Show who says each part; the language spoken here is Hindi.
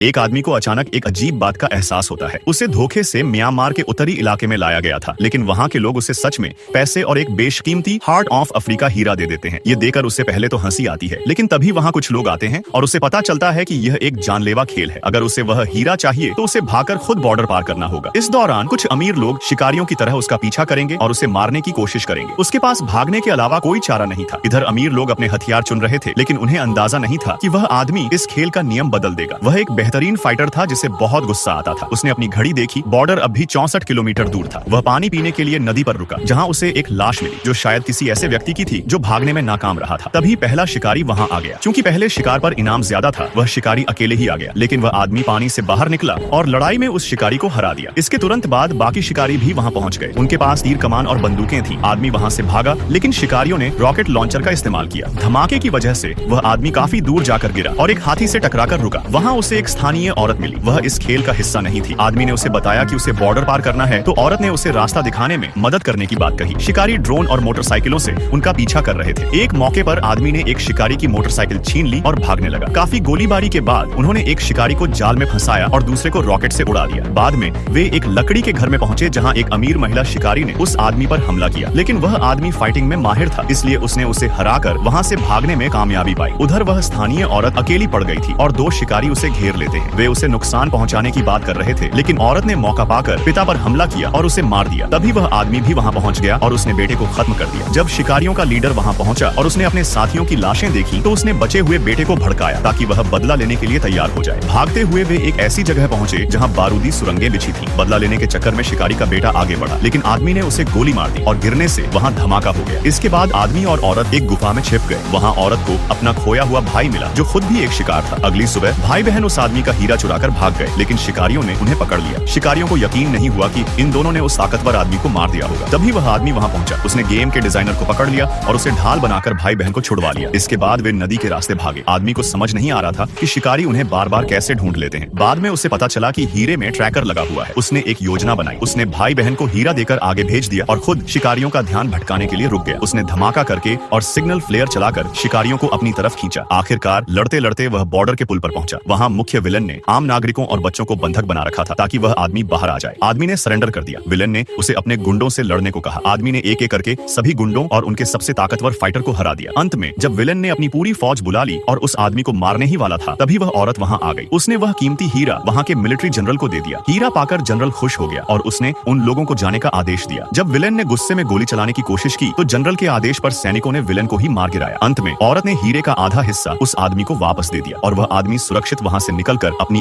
Speaker 1: एक आदमी को अचानक एक अजीब बात का एहसास होता है। उसे धोखे से म्यांमार के उत्तरी इलाके में लाया गया था, लेकिन वहाँ के लोग उसे सच में पैसे और एक बेशकीमती हार्ट ऑफ अफ्रीका हीरा दे देते हैं। ये देकर उसे पहले तो हंसी आती है, लेकिन तभी वहाँ कुछ लोग आते हैं और उसे पता चलता है कि यह एक जानलेवा खेल है। अगर उसे वह हीरा चाहिए तो उसे भागकर खुद बॉर्डर पार करना होगा। इस दौरान कुछ अमीर लोग शिकारियों की तरह उसका पीछा करेंगे और उसे मारने की कोशिश करेंगे। उसके पास भागने के अलावा कोई चारा नहीं था। इधर अमीर लोग अपने हथियार चुन रहे थे, लेकिन उन्हें अंदाजा नहीं था कि वह आदमी इस खेल का नियम बदल देगा। वह एक बेहतरीन फाइटर था जिसे बहुत गुस्सा आता था। उसने अपनी घड़ी देखी, बॉर्डर अब भी 64 किलोमीटर दूर था। वह पानी पीने के लिए नदी पर रुका, जहाँ उसे एक लाश मिली जो शायद किसी ऐसे व्यक्ति की थी जो भागने में नाकाम रहा था। तभी पहला शिकारी वहाँ आ गया। क्योंकि पहले शिकार पर इनाम ज्यादा था, वह शिकारी अकेले ही आ गया, लेकिन वह आदमी पानी से बाहर निकला और लड़ाई में उस शिकारी को हरा दिया। इसके तुरंत बाद बाकी शिकारी भी वहाँ पहुँच गए। उनके पास तीर कमान और बंदूकें थी। आदमी वहाँ से भागा, लेकिन शिकारियों ने रॉकेट लॉन्चर का इस्तेमाल किया। धमाके की वजह से वह आदमी काफी दूर जाकर गिरा और एक हाथी से टकराकर रुका। वहाँ उसे एक स्थानीय औरत मिली। वह इस खेल का हिस्सा नहीं थी। आदमी ने उसे बताया कि उसे बॉर्डर पार करना है, तो औरत ने उसे रास्ता दिखाने में मदद करने की बात कही। शिकारी ड्रोन और मोटरसाइकिलों से उनका पीछा कर रहे थे। एक मौके पर आदमी ने एक शिकारी की मोटरसाइकिल छीन ली और भागने लगा। काफी गोलीबारी के बाद उन्होंने एक शिकारी को जाल में फंसाया और दूसरे को रॉकेट से उड़ा दिया। बाद में वे एक लकड़ी के घर में पहुंचे, जहां एक अमीर महिला शिकारी ने उस आदमी पर हमला किया, लेकिन वह आदमी फाइटिंग में माहिर था, इसलिए उसने उसे हराकर वहां से भागने में कामयाबी पाई। उधर वह स्थानीय औरत अकेली पड़ गई थी और दो शिकारी उसे घेर लेते हैं। वे उसे नुकसान पहुंचाने की बात कर रहे थे, लेकिन औरत ने मौका पाकर पिता पर हमला किया और उसे मार दिया। तभी वह आदमी भी वहां पहुंच गया और उसने बेटे को खत्म कर दिया। जब शिकारियों का लीडर वहां पहुंचा और उसने अपने साथियों की लाशें देखी, तो उसने बचे हुए बेटे को भड़काया ताकि वह बदला लेने के लिए तैयार हो जाए। भागते हुए वे एक ऐसी जगह पहुंचे जहां बारूदी सुरंगें बिछी थी। बदला लेने के चक्कर में शिकारी का बेटा आगे बढ़ा, लेकिन आदमी ने उसे गोली मार दी और गिरने से वहां धमाका हो गया। इसके बाद आदमी और औरत एक गुफा में छिप गए। वहां औरत को अपना खोया हुआ भाई मिला, जो खुद भी एक शिकार था। अगली सुबह भाई बहन उस आदमी का हीरा चुराकर भाग गए, लेकिन शिकारियों ने उन्हें पकड़ लिया। शिकारियों को यकीन नहीं हुआ कि इन दोनों ने उस ताकतवर आदमी को मार दिया होगा। तभी वह आदमी वहां पहुंचा। उसने गेम के डिजाइनर को पकड़ लिया और उसे ढाल बनाकर भाई बहन को छुड़वा लिया। इसके बाद वे नदी के रास्ते भागे। आदमी को समझ नहीं आ रहा था कि शिकारी उन्हें बार बार कैसे ढूंढ लेते हैं। बाद में उसे पता चला कि हीरे में ट्रैकर लगा हुआ है। उसने एक योजना बनाई। उसने भाई बहन को हीरा देकर आगे भेज दिया और खुद शिकारियों का ध्यान भटकाने के लिए रुक गया। उसने धमाका करके और सिग्नल फ्लेयर चलाकर शिकारियों को अपनी तरफ खींचा। आखिरकार लड़ते लड़ते वह बॉर्डर के पुल पर पहुंचा। वहां मुख्य विलन ने आम नागरिकों और बच्चों को बंधक बना रखा था ताकि वह आदमी बाहर आ जाए। आदमी ने सरेंडर कर दिया। विलन ने उसे अपने गुंडों से लड़ने को कहा। आदमी ने एक एक करके सभी गुंडों और उनके सबसे ताकतवर फाइटर को हरा दिया। अंत में जब विलन ने अपनी पूरी फौज बुला ली और उस आदमी को मारने ही वाला था, तभी वह औरत वहां आ गई। उसने वह कीमती हीरा वहां के मिलिट्री जनरल को दे दिया। हीरा पाकर जनरल खुश हो गया और उसने उन लोगों को जाने का आदेश दिया। जब विलन ने गुस्से में गोली चलाने की कोशिश की, तो जनरल के आदेश पर सैनिकों ने विलन को ही मार गिराया। अंत में औरत ने हीरे का आधा हिस्सा उस आदमी को वापस दे दिया और वह आदमी सुरक्षित वहां से निकलकर अपनी